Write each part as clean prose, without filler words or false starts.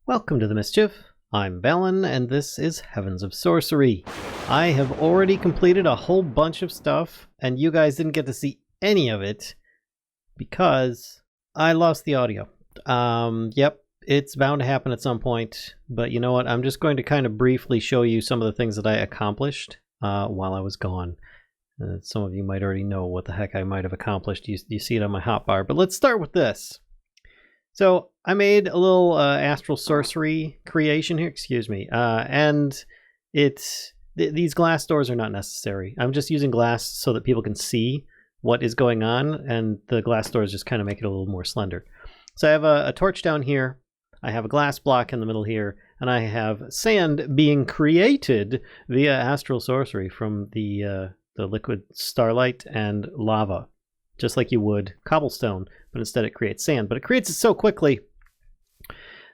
Welcome to the Mischief. I'm Valen, and this is Heavens of Sorcery. I have already completed a whole bunch of stuff, and you guys didn't get to see any of it because I lost the audio. Yep, it's bound to happen at some point, but you know what? I'm just going to kind of briefly show you some of the things that I accomplished while I was gone. Some of you might already know what the heck I might have accomplished. You see it on my hotbar, but let's start with this. So I made a little astral sorcery creation here, and these glass doors are not necessary. I'm just using glass so that people can see what is going on, and the glass doors just kind of make it a little more slender. So I have a torch down here, I have a glass block in the middle here, and I have sand being created via astral sorcery from the liquid starlight and lava. Just like you would cobblestone, but instead it creates sand. But it creates it so quickly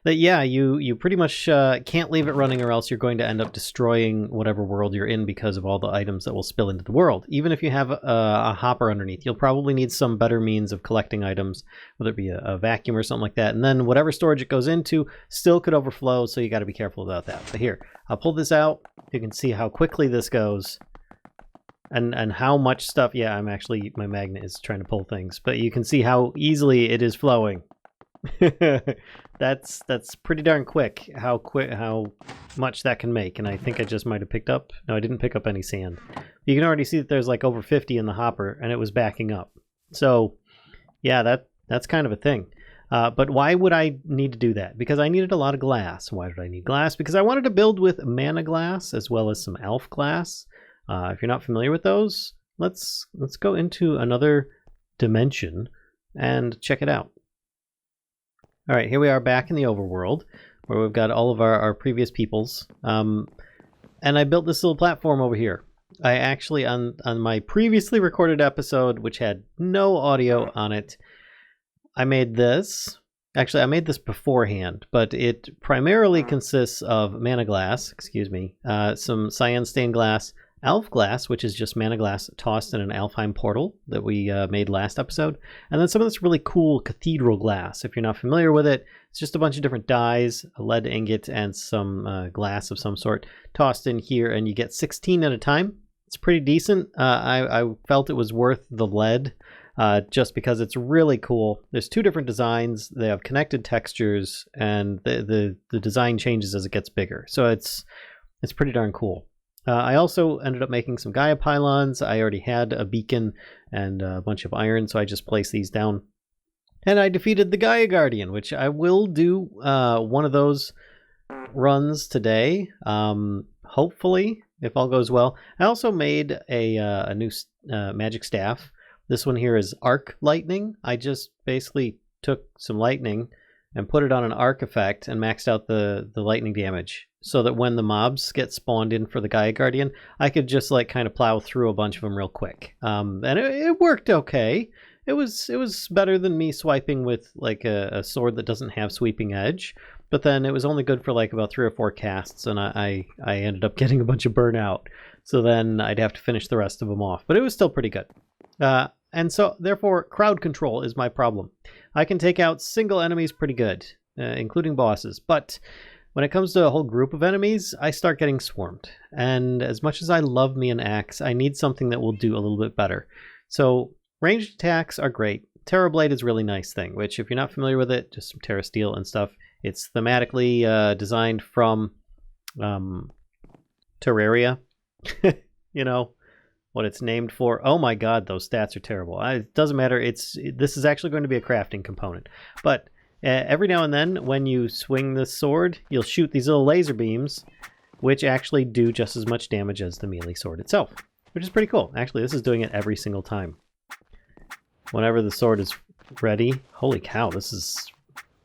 that, yeah, you pretty much can't leave it running, or else you're going to end up destroying whatever world you're in because of all the items that will spill into the world. Even if you have a hopper underneath, you'll probably need some better means of collecting items, whether it be a vacuum or something like that. And then whatever storage it goes into still could overflow, so you got to be careful about that. But here, I'll pull this out. You can see how quickly this goes. And how much stuff, yeah, my magnet is trying to pull things, but you can see how easily it is flowing. That's pretty darn quick, how much that can make. And I think I just might have picked up, no, I didn't pick up any sand. You can already see that there's like over 50 in the hopper, and it was backing up. So yeah, that's kind of a thing. But why would I need to do that? Because I needed a lot of glass. Why did I need glass? Because I wanted to build with mana glass as well as some elf glass. If you're not familiar with those, let's go into another dimension and check it out. All right, here we are back in the overworld, where we've got all of our previous peoples. And I built this little platform over here. I actually, on my previously recorded episode, which had no audio on it, I made this. Actually, I made this beforehand, but it primarily consists of mana glass, some cyan stained glass, elf glass, which is just mana glass tossed in an Alfheim portal that we made last episode, and then some of this really cool cathedral glass. If you're not familiar with it, it's just a bunch of different dyes, a lead ingot, and some glass of some sort tossed in here, and you get 16 at a time. It's pretty decent. I felt it was worth the lead just because it's really cool. There's two different designs. They have connected textures, and the design changes as it gets bigger. So it's pretty darn cool. I also ended up making some Gaia pylons. I already had a beacon and a bunch of iron, so I just placed these down. And I defeated the Gaia Guardian, which I will do one of those runs today, hopefully, if all goes well. I also made a new magic staff. This one here is arc lightning. I just basically took some lightning and put it on an arc effect and maxed out the lightning damage, so that when the mobs get spawned in for the Gaia Guardian, I could just like kind of plow through a bunch of them real quick. And it worked okay. It was better than me swiping with like a sword that doesn't have sweeping edge, but then it was only good for like about 3 or 4 casts, and I ended up getting a bunch of burnout, so then I'd have to finish the rest of them off, but it was still pretty good. And so therefore crowd control is my problem. I can take out single enemies pretty good, including bosses, but when it comes to a whole group of enemies, I start getting swarmed. And as much as I love me an axe, I need something that will do a little bit better. So ranged attacks are great. Terrorblade is a really nice thing, which if you're not familiar with it, just some Terra Steel and stuff. It's thematically designed from Terraria. You know what it's named for. Oh my god, those stats are terrible. It doesn't matter. This is actually going to be a crafting component. But every now and then, when you swing this sword, you'll shoot these little laser beams, which actually do just as much damage as the melee sword itself, which is pretty cool. Actually, this is doing it every single time. Whenever the sword is ready, holy cow, this is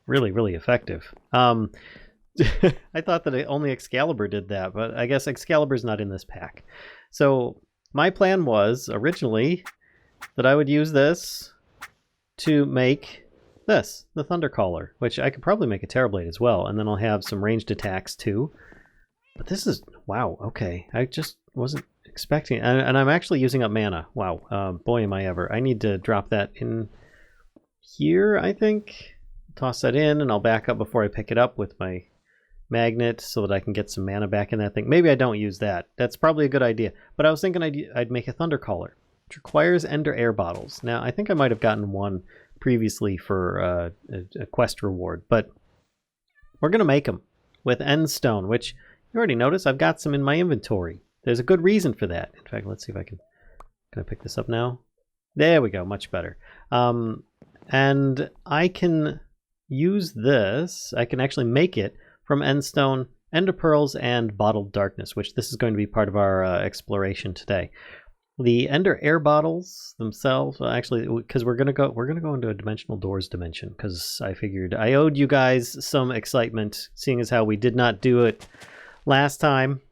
really, really effective. I thought that only Excalibur did that, but I guess Excalibur's not in this pack. So my plan was originally that I would use this to make this, the thundercaller, which I could probably make a Terrorblade as well, and then I'll have some ranged attacks too. But this is, wow, okay. I just wasn't expecting it. And I'm actually using up mana. Wow, boy am I ever. I need to drop that in here, I think. Toss that in, and I'll back up before I pick it up with my magnet so that I can get some mana back in that thing. Maybe I don't use that. That's probably a good idea. But I was thinking I'd make a thundercaller, which requires ender air bottles. Now, I think I might have gotten one previously for a quest reward, but we're going to make them with end stone, which you already noticed I've got some in my inventory. There's a good reason for that. In fact, let's see if I can I pick this up now? There we go, much better. And I can use this. I can actually make it from endstone, ender pearls, and bottled darkness, which this is going to be part of our exploration today. The ender air bottles themselves, actually, because we're gonna go into a dimensional doors dimension, because I figured I owed you guys some excitement, seeing as how we did not do it last time.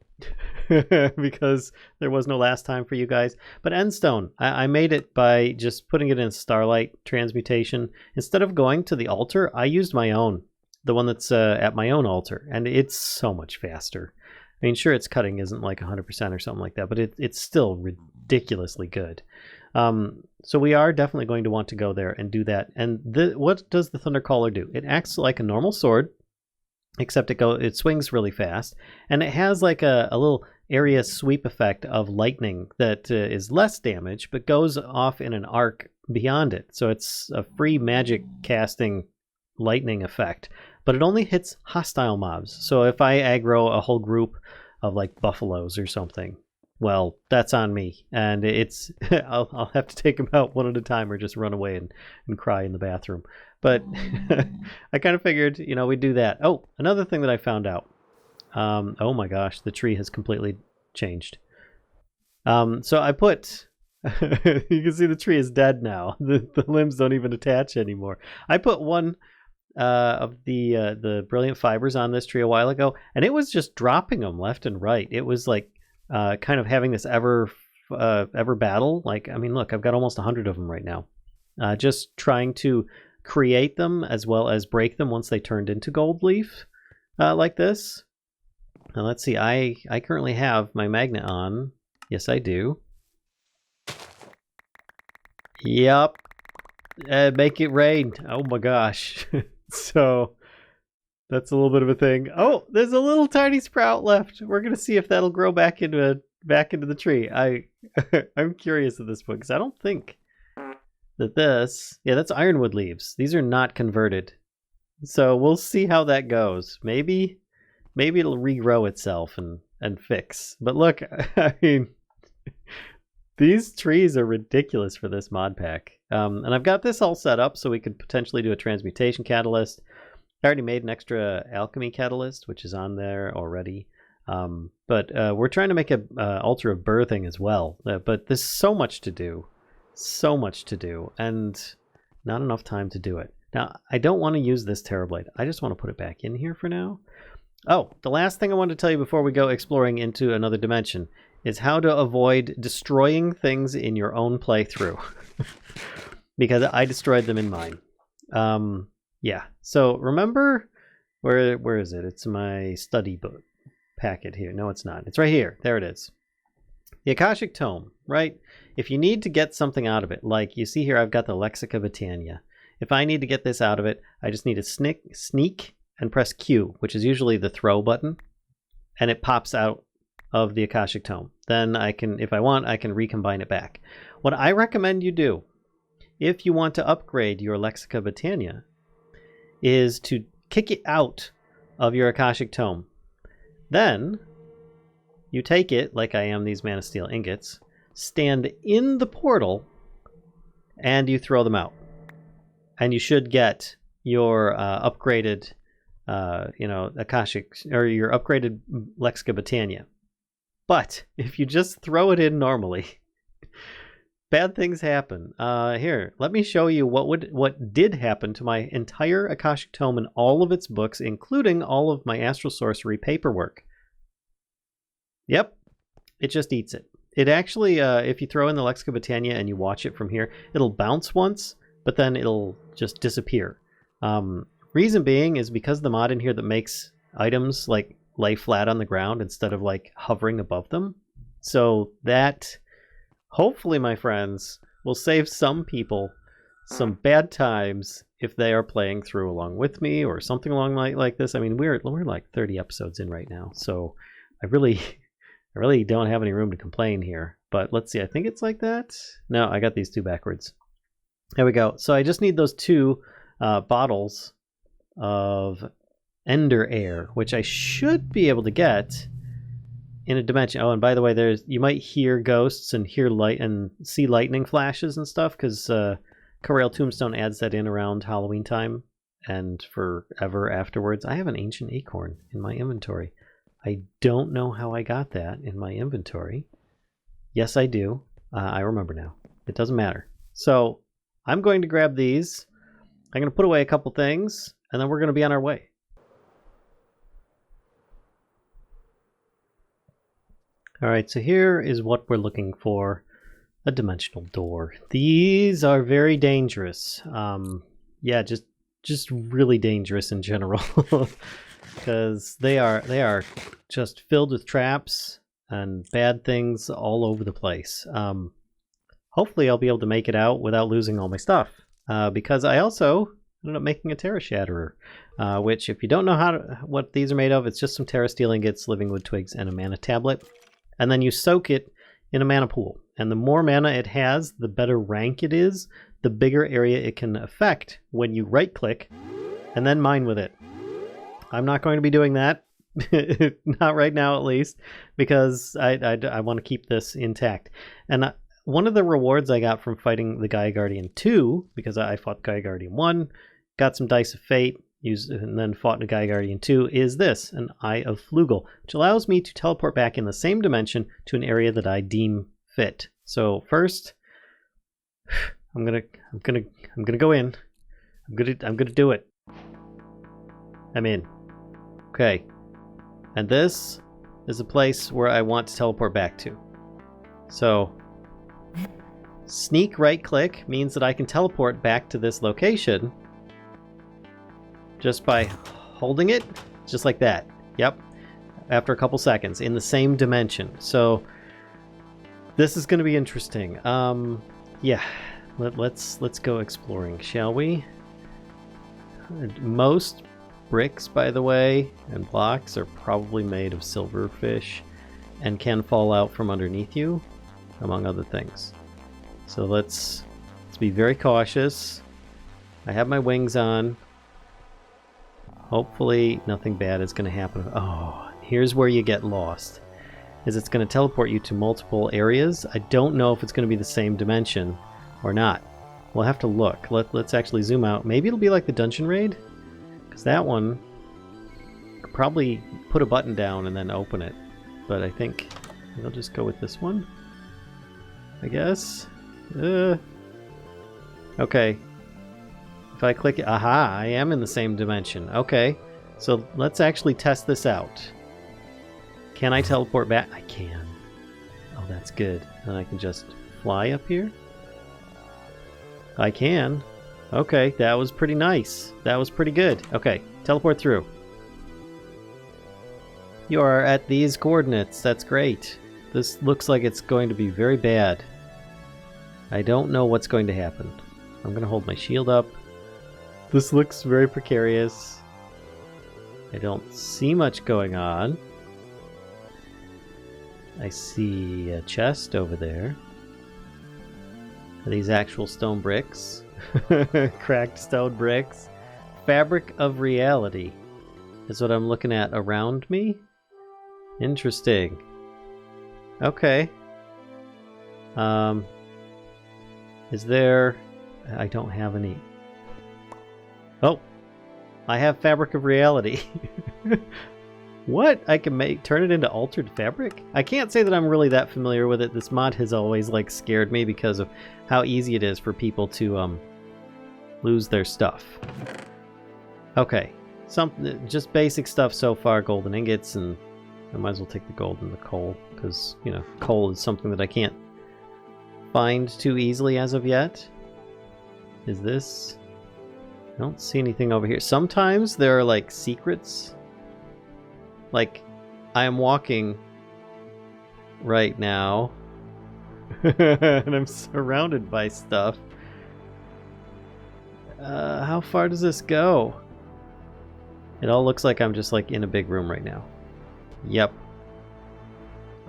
Because there was no last time for you guys. But endstone, I made it by just putting it in starlight transmutation. Instead of going to the altar, I used my own, the one that's at my own altar, and it's so much faster. I mean, sure, its cutting isn't like 100% or something like that, but it's still ridiculously good. So we are definitely going to want to go there and do that. And what does the thundercaller do? It acts like a normal sword, except it swings really fast, and it has like a little area sweep effect of lightning that is less damage, but goes off in an arc beyond it. So it's a free magic casting lightning effect, but it only hits hostile mobs. So if I aggro a whole group of like buffaloes or something, well, that's on me, and it's I'll have to take them out one at a time or just run away and cry in the bathroom. But I kind of figured, we'd do that. Oh, another thing that I found out. Oh my gosh, the tree has completely changed. So I put, you can see the tree is dead now. The limbs don't even attach anymore. I put one of the brilliant fibers on this tree a while ago, and it was just dropping them left and right. It was like kind of having this ever battle. Like, I mean, look, I've got almost 100 of them right now. Just trying to create them as well as break them once they turned into gold leaf like this. Now let's see, I currently have my magnet on. Yes, I do. Yep. Make it rain. Oh my gosh. So that's a little bit of a thing. Oh, there's a little tiny sprout left. We're gonna see if that'll grow back into the tree. I'm curious at this point because I don't think that that's ironwood leaves. These are not converted. So we'll see how that goes. Maybe it'll regrow itself and fix. But look, I mean, these trees are ridiculous for this mod pack. And I've got this all set up so we could potentially do a transmutation catalyst. I already made an extra alchemy catalyst, which is on there already. But we're trying to make an altar of birthing as well. But there's so much to do. So much to do, and not enough time to do it. Now, I don't want to use this Terrorblade. I just want to put it back in here for now. Oh, the last thing I wanted to tell you before we go exploring into another dimension is how to avoid destroying things in your own playthrough. Because I destroyed them in mine. Yeah, so remember, where is it? It's my study book packet here. No, it's not. It's right here. There it is. The Akashic Tome, right? If you need to get something out of it, like you see here, I've got the Lexica botania. If I need to get this out of it, I just need to sneak and press Q, which is usually the throw button, and it pops out of the Akashic Tome. Then I can, if I want, I can recombine it back. What I recommend you do, if you want to upgrade your Lexica botania, is to kick it out of your Akashic Tome. Then you take it, like I am these Mana Steel ingots, stand in the portal, and you throw them out. And you should get your upgraded, Akashic, or your upgraded Lexica botania. But if you just throw it in normally, bad things happen. Here, let me show you what did happen to my entire Akashic Tome and all of its books, including all of my Astral Sorcery paperwork. Yep, it just eats it. It actually, if you throw in the Lexica botania and you watch it from here, it'll bounce once, but then it'll just disappear. Reason being is because the mod in here that makes items like lay flat on the ground instead of like hovering above them. So that, hopefully, my friends, will save some people some bad times if they are playing through along with me or something along like this. I mean, we're like 30 episodes in right now, so I really don't have any room to complain here. But let's see, I think it's like that. No, I got these two backwards. There we go. So I just need those 2 bottles of Ender Air, which I should be able to get in a dimension. Oh, and by the way, you might hear ghosts and hear light and see lightning flashes and stuff, because Corrail Tombstone adds that in around Halloween time and forever afterwards. I have an ancient acorn in my inventory. I don't know how I got that in my inventory. Yes, I do. I remember now. It doesn't matter. So I'm going to grab these. I'm going to put away a couple things, and then we're going to be on our way. All right, so here is what we're looking for. A dimensional door. These are very dangerous. Yeah, just really dangerous in general. Because they are just filled with traps and bad things all over the place. Hopefully I'll be able to make it out without losing all my stuff. Because I also ended up making a Terra Shatterer. Which, if you don't know what these are made of, it's just some Terra Steel ingots, living wood twigs, and a mana tablet. And then you soak it in a mana pool. And the more mana it has, the better rank it is, the bigger area it can affect when you right-click and then mine with it. I'm not going to be doing that, not right now at least, because I want to keep this intact. And one of the rewards I got from fighting the Gaia Guardian 2, because I fought Gaia Guardian 1, got some Dice of Fate, and then fought the Gaia Guardian 2, is this, an Eye of Flugel, which allows me to teleport back in the same dimension to an area that I deem fit. So first, I'm gonna go in. I'm gonna do it. I'm in. Okay. And this is a place where I want to teleport back to. So sneak right click means that I can teleport back to this location just by holding it, just like that. Yep. After a couple seconds in the same dimension. So this is going to be interesting. Yeah. Let's go exploring, shall we? Most bricks, by the way, and blocks are probably made of silverfish and can fall out from underneath you, among other things. So let's be very cautious. I have my wings on. Hopefully nothing bad is going to happen. Oh, here's where you get lost. Is it's going to teleport you to multiple areas. I don't know if it's going to be the same dimension or not. We'll have to look. Let's actually zoom out. Maybe it'll be like the dungeon raid, because that one could probably put a button down and then open it. But I think I'll just go with this one, I guess. Okay. If I click it, aha, I am in the same dimension. Okay, so let's actually test this out. Can I teleport back? I can. Oh, that's good. And I can just fly up here. I can. Okay, that was pretty nice. That was pretty good. Okay, teleport through. You are at these coordinates. That's great. This looks like it's going to be very bad. I don't know what's going to happen. I'm going to hold my shield up. This looks very precarious. I don't see much going on. I see a chest over there. Are these actual stone bricks? Cracked stone bricks. Fabric of reality is what I'm looking at around me. Interesting. Okay. Is there... I don't have any... Oh! I have fabric of reality. What? I can turn it into altered fabric? I can't say that I'm really that familiar with it. This mod has always scared me because of how easy it is for people to lose their stuff. Okay, just basic stuff so far. Golden ingots, and I might as well take the gold and the coal, because coal is something that I can't find too easily as of yet. Is this? I don't see anything over here. Sometimes there are secrets. I am walking right now and I'm surrounded by stuff. How far does this go? It all looks like I'm just like in a big room right now. Yep.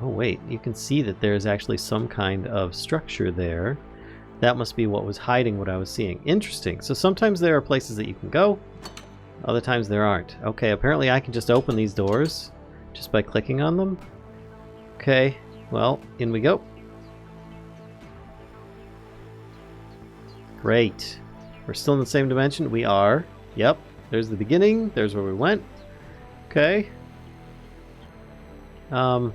Oh wait, you can see that there's actually some kind of structure there. That must be what was hiding what I was seeing. Interesting. So sometimes there are places that you can go, other times there aren't. Okay, apparently I can just open these doors just by clicking on them. Okay, well, in we go. Great. We're still in the same dimension. We are. Yep. There's the beginning. There's where we went. Okay. Well,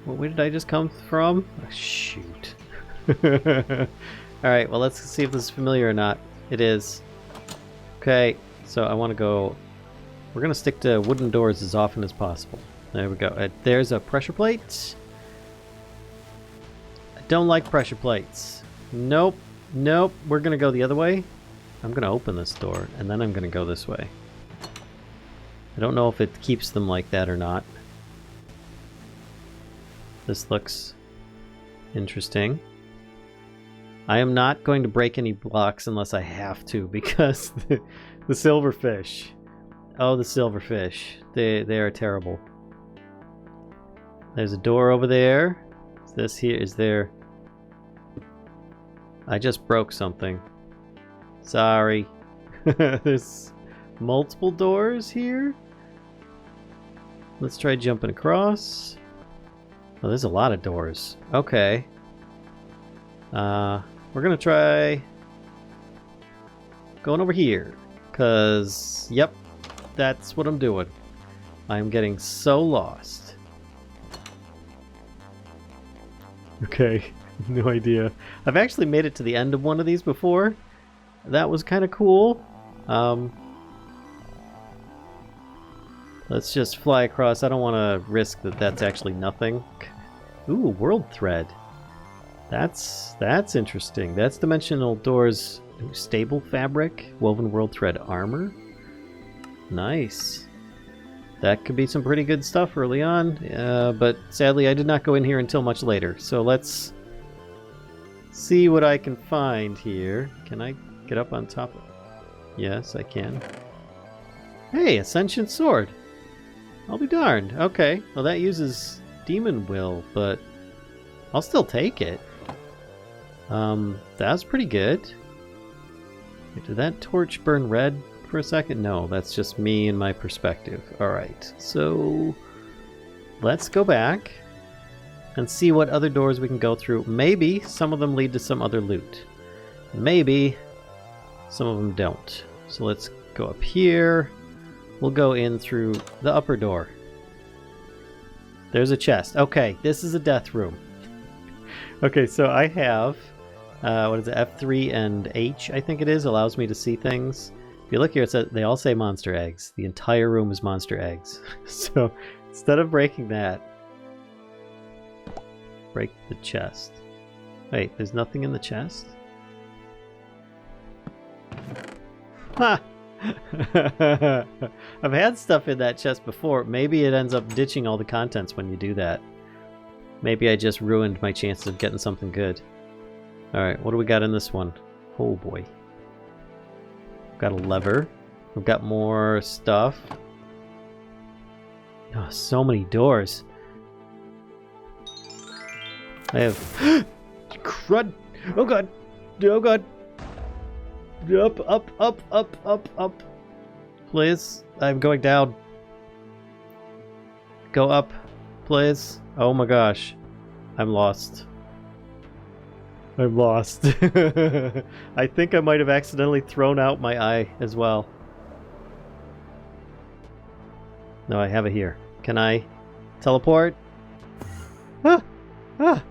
where did I just come from? Oh, shoot. Alright, well, let's see if this is familiar or not. It is. Okay, so I want to go... We're going to stick to wooden doors as often as possible. There we go. There's a pressure plate. I don't like pressure plates. Nope. Nope. We're going to go the other way. I'm going to open this door, and then I'm going to go this way. I don't know if it keeps them like that or not. This looks interesting. I am not going to break any blocks unless I have to, because the silverfish. Oh, the silverfish. They are terrible. There's a door over there. Is this here? Is there... I just broke something. Sorry. There's multiple doors here. Let's try jumping across. Oh, there's a lot of doors. Okay. We're gonna try going over here. Cause, yep, that's what I'm doing. I'm getting so lost. Okay, no idea. I've actually made it to the end of one of these before. That was kind of cool. Let's just fly across. I don't want to risk that that's actually nothing. Ooh, world thread. That's interesting. That's dimensional doors. Ooh, stable fabric, woven world thread armor. Nice. That could be some pretty good stuff early on, but sadly I did not go in here until much later. So let's see what I can find here. Can I get up on top of it? Yes, I can. Hey, Ascension Sword. I'll be darned. Okay, well that uses Demon Will, but I'll still take it. That's pretty good. Wait, did that torch burn red for a second? No, that's just me and my perspective. Alright, so let's go back and see what other doors we can go through. Maybe some of them lead to some other loot. Maybe some of them don't. So let's go up here. We'll go in through the upper door. There's a chest. Okay, this is a death room. Okay, so I have, what is it, F3 and H, I think it is, allows me to see things. If you look here, it says, they all say monster eggs. The entire room is monster eggs. So instead of breaking that, break the chest. Wait, there's nothing in the chest? Ha! I've had stuff in that chest before. Maybe it ends up ditching all the contents when you do that. Maybe I just ruined my chances of getting something good. Alright, what do we got in this one? Oh boy. We've got a lever. We've got more stuff. Oh, so many doors. I have... crud! Oh god! Oh god! Up, up, up, up, up, up. Please. I'm going down. Go up, please. Oh my gosh. I'm lost. I'm lost. I think I might have accidentally thrown out my eye as well. No, I have it here. Can I teleport? Ah! Ah!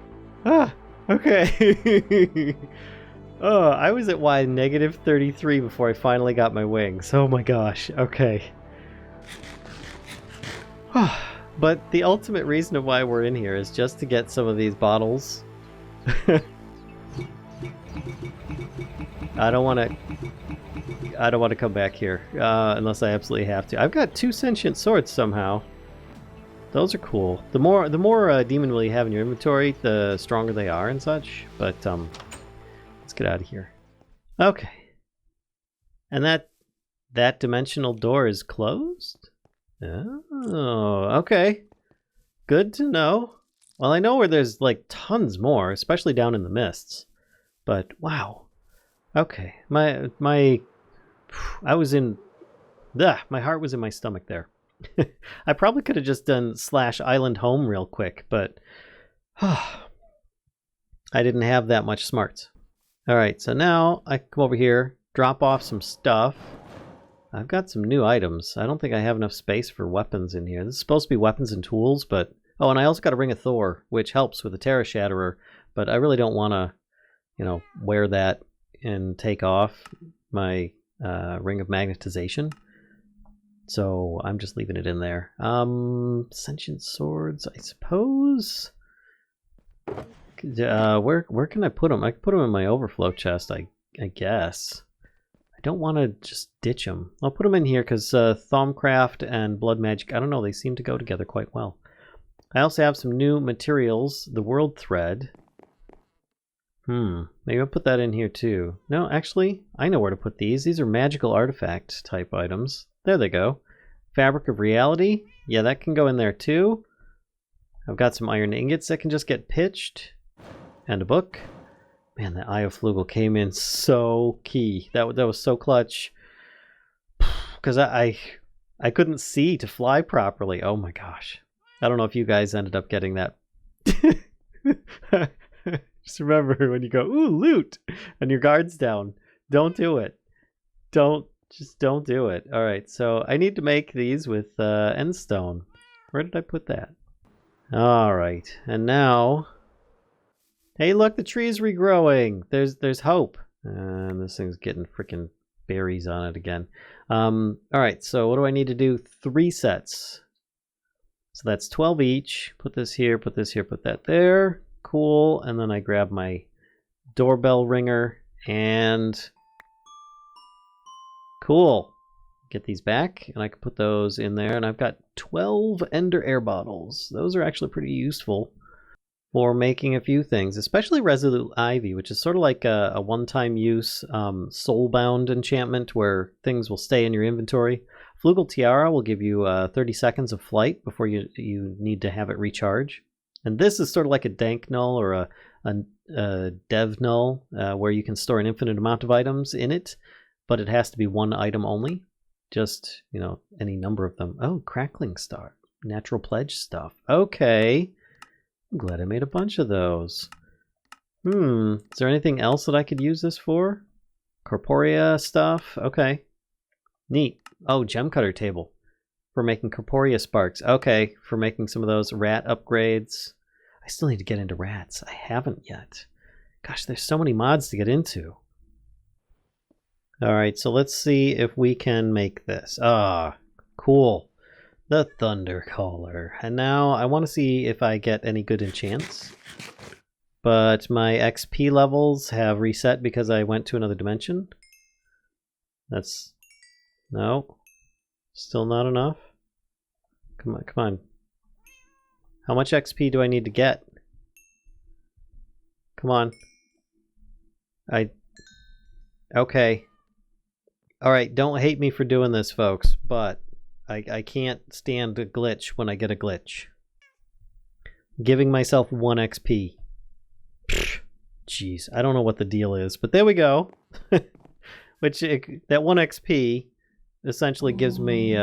Ah! Okay. Oh, I was at Y -33 before I finally got my wings. Oh my gosh. Okay. But the ultimate reason of why we're in here is just to get some of these bottles. I don't want to come back here unless I absolutely have to. I've got 2 sentient swords somehow. Those are cool. The more demon will you have in your inventory, the stronger they are and such. But let's get out of here. Okay. And that dimensional door is closed? Oh, okay. Good to know. Well, I know where there's like tons more, especially down in the mists. But wow. Okay. My I was in my heart was in my stomach there. I probably could have just done /island home real quick, but I didn't have that much smarts. Alright, so now I come over here, drop off some stuff. I've got some new items. I don't think I have enough space for weapons in here. This is supposed to be weapons and tools, but... Oh, and I also got a Ring of Thor, which helps with the Terra Shatterer, but I really don't want to, you know, wear that and take off my Ring of Magnetization. So I'm just leaving it in there. Sentient Swords, I suppose... where can I put them? I can put them in my overflow chest, I guess. I don't want to just ditch them. I'll put them in here because Thaumcraft and Blood Magic, I don't know, they seem to go together quite well. I also have some new materials, the World Thread. Maybe I'll put that in here too. No, actually, I know where to put these. These are magical artifact type items. There they go. Fabric of Reality. Yeah, that can go in there too. I've got some iron ingots that can just get pitched. And a book. Man, the Eye of Flugel came in so key. That was so clutch. Because I couldn't see to fly properly. Oh my gosh. I don't know if you guys ended up getting that. Just remember when you go, ooh, loot! And your guard's down. Don't do it. Just don't do it. Alright, so I need to make these with endstone. Where did I put that? Alright, and now... Hey, look, the tree's regrowing. There's hope. And this thing's getting freaking berries on it again. Alright, so what do I need to do? 3 sets. So that's 12 each. Put this here, put this here, put that there. Cool. And then I grab my doorbell ringer and... Cool. Get these back, and I can put those in there. And I've got 12 Ender Air Bottles. Those are actually pretty useful for making a few things, especially Resolute Ivy, which is sort of like a one-time use soulbound enchantment where things will stay in your inventory. Flugel Tiara will give you 30 seconds of flight before you need to have it recharge. And this is sort of like a dank null or a dev null where you can store an infinite amount of items in it, but it has to be one item only. Just, you know, any number of them. Oh, Crackling Star. Natural Pledge stuff. Okay. I'm glad I made a bunch of those. Is there anything else that I could use this for? Corporea stuff. Okay. Neat. Oh, Gem Cutter Table. For making Corporea Sparks. Okay, for making some of those rat upgrades. I still need to get into rats. I haven't yet. Gosh, there's so many mods to get into. Alright, so let's see if we can make this. Ah, cool. The thundercaller. And now I want to see if I get any good enchants. But my XP levels have reset because I went to another dimension. That's... No. Still not enough. Come on, come on. How much XP do I need to get? Come on. Okay. Alright, don't hate me for doing this, folks, but I can't stand a glitch when I get a glitch. Giving myself 1 XP. Jeez, I don't know what the deal is, but there we go. That 1 XP essentially gives me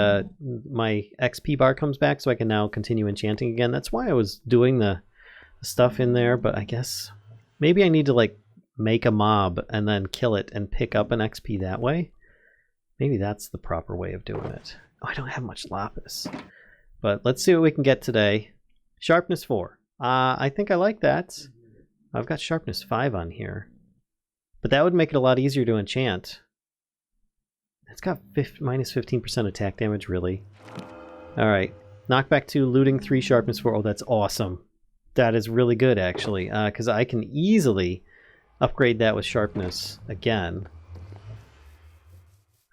my XP bar comes back, so I can now continue enchanting again. That's why I was doing the stuff in there, but I guess maybe I need to like make a mob and then kill it and pick up an XP that way. Maybe that's the proper way of doing it. Oh, I don't have much lapis, but let's see what we can get today. Sharpness 4. I think I like that. I've got sharpness 5 on here, but that would make it a lot easier to enchant. It's got minus 15% attack damage, really. Alright. Knockback 2, looting 3, sharpness 4. Oh, that's awesome. That is really good, actually, because I can easily upgrade that with sharpness again.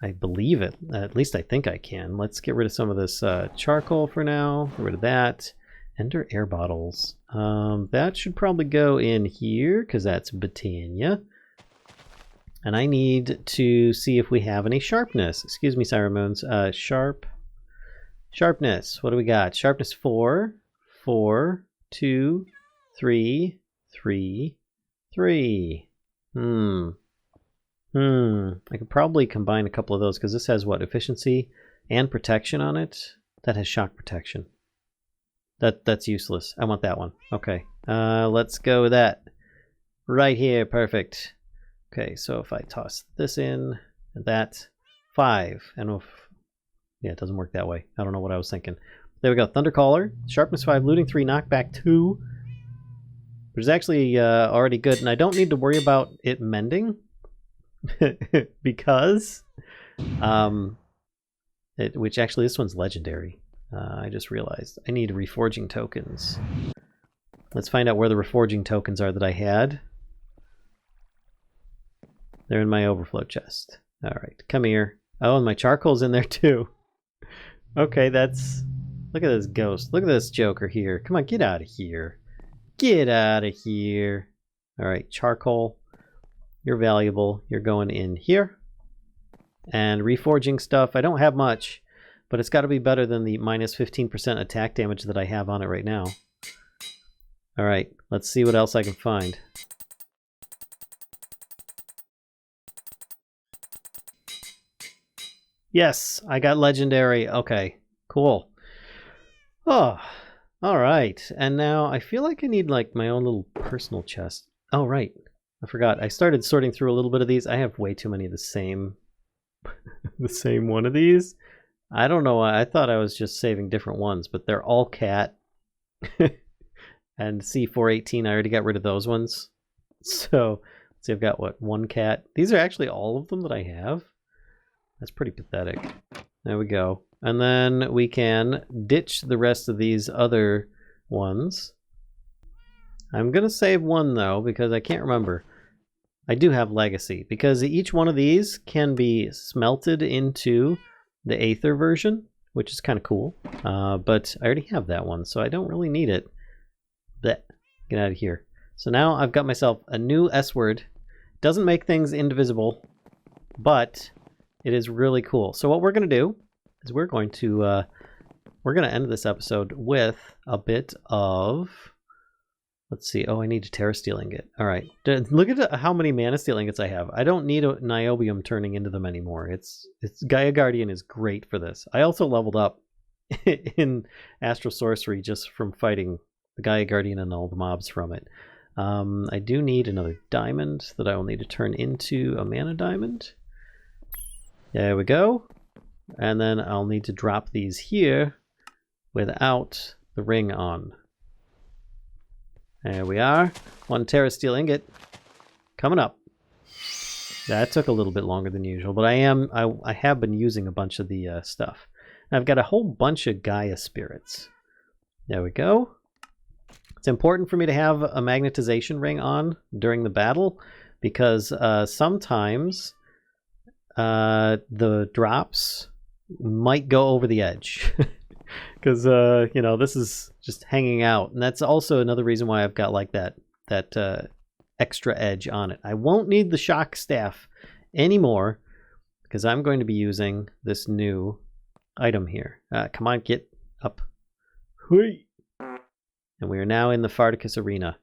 I believe it. At least I think I can. Let's get rid of some of this charcoal for now. Get rid of that. Ender air bottles. That should probably go in here, because that's botania. And I need to see if we have any sharpness. Excuse me, Siren Moons. Sharpness. What do we got? Sharpness 4, 4, 2, 3, 3, 3. I could probably combine a couple of those because this has what? Efficiency and protection on it? That has shock protection. That's useless. I want that one. Okay. Let's go with that. Right here. Perfect. Okay, so if I toss this in, that 5, and yeah, it doesn't work that way. I don't know what I was thinking. There we go. Thundercaller, sharpness 5, looting 3, knockback 2. But it's actually already good, and I don't need to worry about it mending because, which actually this one's legendary. I just realized I need reforging tokens. Let's find out where the reforging tokens are that I had. They're in my overflow chest. All right, come here. Oh, and my charcoal's in there too. Okay, that's... Look at this ghost. Look at this Joker here. Come on, get out of here. Get out of here. All right, charcoal. You're valuable. You're going in here. And reforging stuff. I don't have much, but it's got to be better than the minus 15% attack damage that I have on it right now. All right, let's see what else I can find. Yes, I got legendary. Okay, cool. Oh, all right. And now I feel like I need like my own little personal chest. Oh, right. I forgot. I started sorting through a little bit of these. I have way too many of the same the same one of these. I don't know why. I thought I was just saving different ones, but they're all cat. And C418, I already got rid of those ones. So, let's see, I've got what, 1 cat. These are actually all of them that I have. That's pretty pathetic. There we go. And then we can ditch the rest of these other ones. I'm going to save one, though, because I can't remember. I do have Legacy, because each one of these can be smelted into the Aether version, which is kind of cool. But I already have that one, so I don't really need it. Blech. Get out of here. So now I've got myself a new S-word. Doesn't make things indivisible, but it is really cool. So what we're going to do is we're going to end this episode with a bit of... Let's see. Oh, I need a Terra Steel Ingot. All right. Look at how many Mana Steel Ingots I have. I don't need a Niobium turning into them anymore. It's Gaia Guardian is great for this. I also leveled up in Astral Sorcery just from fighting the Gaia Guardian and all the mobs from it. I do need another diamond that I will need to turn into a Mana Diamond. There we go. And then I'll need to drop these here without the ring on. There we are. 1 Terra Steel Ingot coming up. That took a little bit longer than usual, but I have been using a bunch of the stuff. And I've got a whole bunch of Gaia spirits. There we go. It's important for me to have a magnetization ring on during the battle because sometimes the drops might go over the edge. Because, you know, this is just hanging out. And that's also another reason why I've got like that extra edge on it. I won't need the shock staff anymore because I'm going to be using this new item here. Come on, get up. Hui! And we are now in the Farticus Arena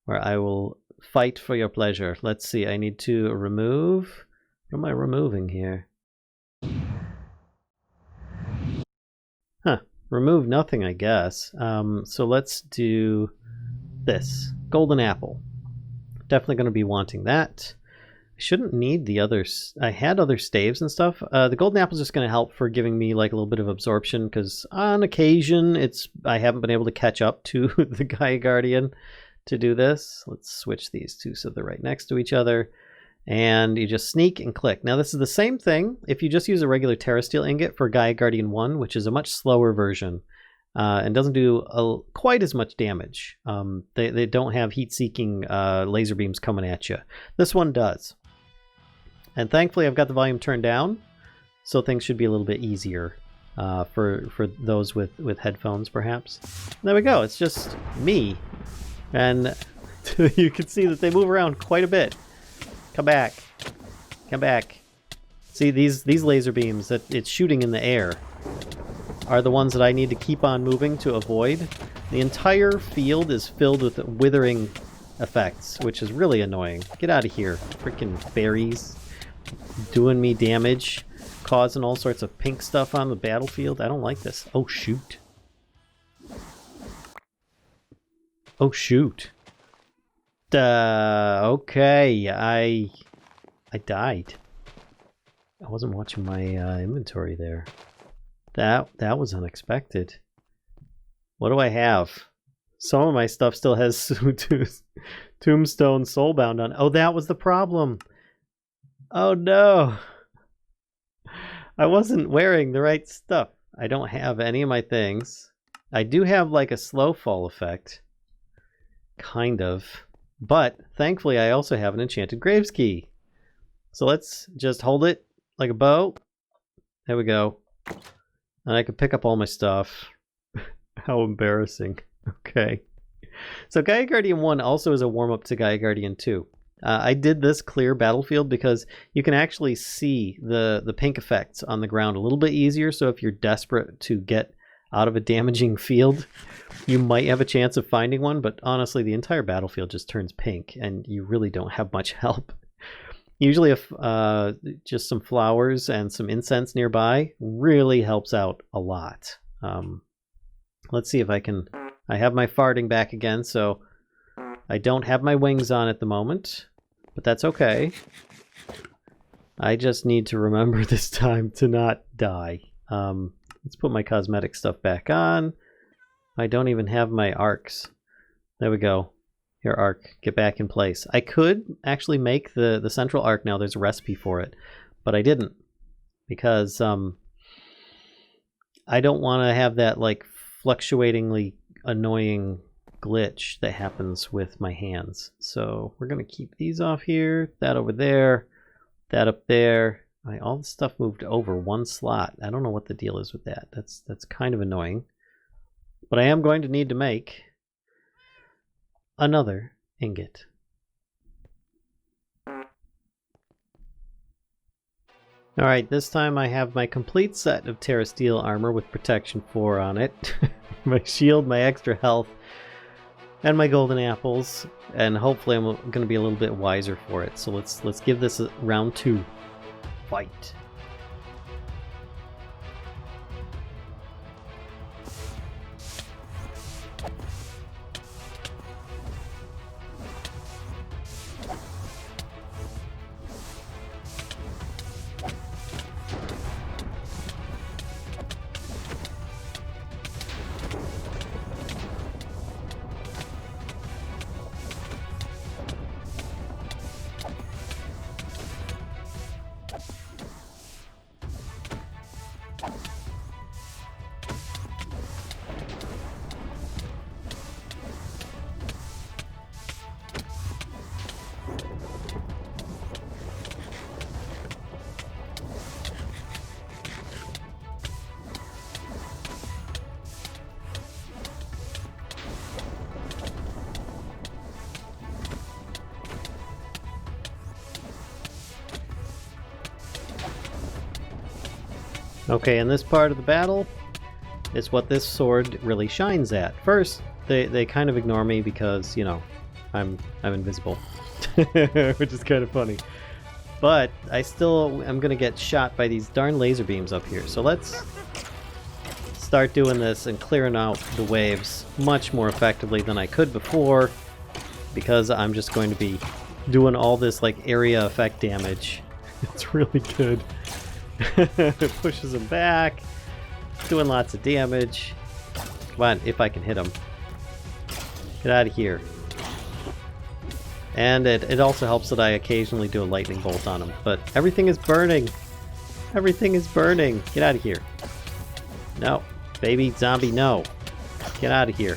where I will fight for your pleasure. Let's see, I need to remove... What am I removing here? Huh. Remove nothing, I guess. So let's do this. Golden apple. Definitely going to be wanting that. I shouldn't need the others. I had other staves and stuff. The golden apple is just going to help for giving me like a little bit of absorption because on occasion I haven't been able to catch up to the Gaia Guardian to do this. Let's switch these two so they're right next to each other. And you just sneak and click. Now this is the same thing if you just use a regular Terra Steel Ingot for Gaia Guardian 1, which is a much slower version and doesn't do quite as much damage. They don't have heat-seeking laser beams coming at you. This one does. And thankfully I've got the volume turned down, so things should be a little bit easier for those with headphones perhaps. There we go, it's just me. And you can see that they move around quite a bit. Come back. Come back. See, these laser beams that it's shooting in the air are the ones that I need to keep on moving to avoid. The entire field is filled with withering effects, which is really annoying. Get out of here. Freaking fairies doing me damage, causing all sorts of pink stuff on the battlefield. I don't like this. Oh, shoot. Oh, shoot. Okay, I died. I wasn't watching my inventory there. That was unexpected. What do I have? Some of my stuff still has Tombstone Soulbound on. Oh, that was the problem. Oh no. I wasn't wearing the right stuff. I don't have any of my things. I do have like a slow fall effect. Kind of. But thankfully I also have an enchanted graves key. So let's just hold it like a bow. There we go. And I can pick up all my stuff. How embarrassing. Okay. So Gaia Guardian 1 also is a warm-up to Gaia Guardian 2. I did this clear battlefield because you can actually see the pink effects on the ground a little bit easier, so if you're desperate to get out of a damaging field, you might have a chance of finding one, but honestly the entire battlefield just turns pink and you really don't have much help. Usually if just some flowers and some incense nearby really helps out a lot. Let's see if I can... I have my farting back again, so I don't have my wings on at the moment, but that's okay. I just need to remember this time to not die. Let's put my cosmetic stuff back on. I don't even have my arcs. There we go. Here, arc, get back in place. I could actually make the central arc now. There's a recipe for it, but I didn't because I don't want to have that like fluctuatingly annoying glitch that happens with my hands. So we're going to keep these off here, that over there, that up there. All the stuff moved over one slot. I don't know what the deal is with that. That's kind of annoying. But I am going to need to make another ingot. Alright, this time I have my complete set of Terra Steel armor with protection 4 on it. My shield, my extra health, and my golden apples. And hopefully I'm going to be a little bit wiser for it. So let's give this a round 2. Fight. Okay, and this part of the battle is what this sword really shines at. First, they kind of ignore me because, you know, I'm invisible, which is kind of funny. But I still am gonna get shot by these darn laser beams up here. So let's start doing this and clearing out the waves much more effectively than I could before, because I'm just going to be doing all this like area effect damage. It's really good. It pushes him back, doing lots of damage. Come on, if I can hit him. Get out of here. And it also helps that I occasionally do a lightning bolt on him. But everything is burning. Everything is burning. Get out of here. No. Baby zombie, no. Get out of here.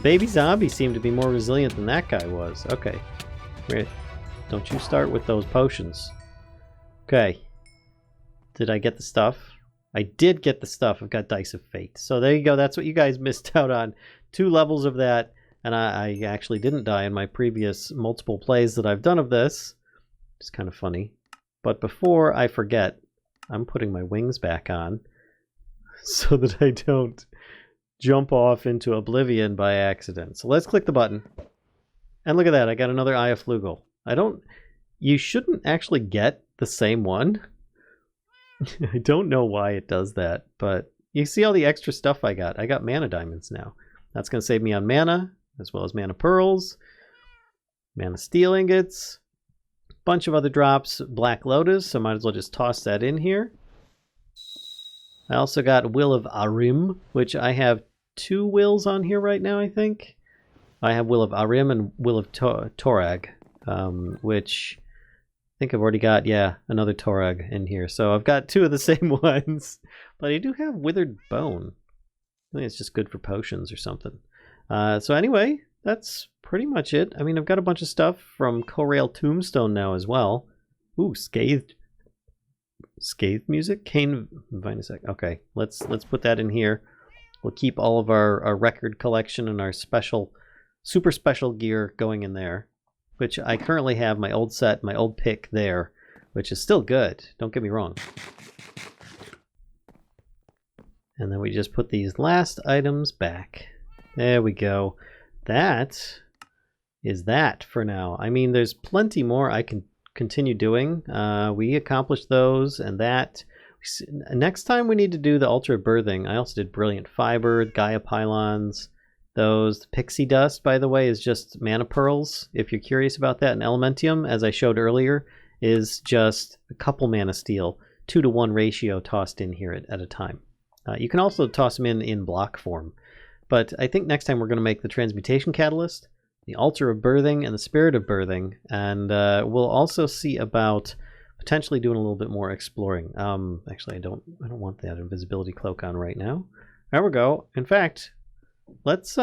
Baby zombie seemed to be more resilient than that guy was. Okay. Don't you start with those potions. Okay. Did I get the stuff? I did get the stuff. I've got Dice of Fate. So there you go. That's what you guys missed out on. 2 levels of that. And I actually didn't die in my previous multiple plays that I've done of this. It's kind of funny. But before I forget, I'm putting my wings back on so that I don't jump off into oblivion by accident. So let's click the button. And look at that, I got another Eye of Flugel. You shouldn't actually get the same one. I don't know why it does that, but you see all the extra stuff I got. I got mana diamonds now. That's going to save me on mana, as well as mana pearls, mana steel ingots, bunch of other drops, Black Lotus, so might as well just toss that in here. I also got Will of Arim, which I have 2 wills on here right now, I think. I have Will of Arim and Will of Torag, which I think I've already got, yeah, another Torag in here. So I've got 2 of the same ones, but I do have Withered Bone. I think it's just good for potions or something. So anyway, that's pretty much it. I mean, I've got a bunch of stuff from Corail Tombstone now as well. Ooh, Scathed music? Cane Vinasec. Okay, let's put that in here. We'll keep all of our record collection and our super special gear going in there, which I currently have my old set, my old pick there, which is still good. Don't get me wrong. And then we just put these last items back. There we go. That is that for now. I mean, there's plenty more I can continue doing. We accomplished those and that. Next time we need to do the Ultra Birthing. I also did Brilliant Fiber, Gaia Pylons, those. The Pixie Dust, by the way, is just mana pearls. If you're curious about that, and Elementium, as I showed earlier, is just a couple mana steel, 2-to-1 ratio tossed in here at a time. You can also toss them in block form. But I think next time we're going to make the Transmutation Catalyst, the Altar of Birthing, and the Spirit of Birthing. And we'll also see about potentially doing a little bit more exploring. Actually, I don't want that invisibility cloak on right now. There we go. In fact, let's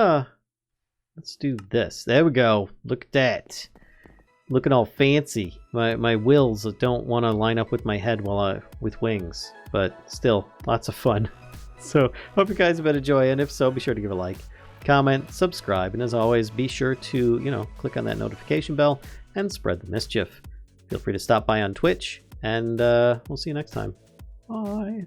do this. There we go. Look at that. Looking all fancy. My wills don't want to line up with my head with wings, but still, lots of fun. So, hope you guys have been enjoying, and if so, be sure to give a like, comment, subscribe, and as always, be sure to, click on that notification bell and spread the mischief. Feel free to stop by on Twitch, and we'll see you next time. Bye.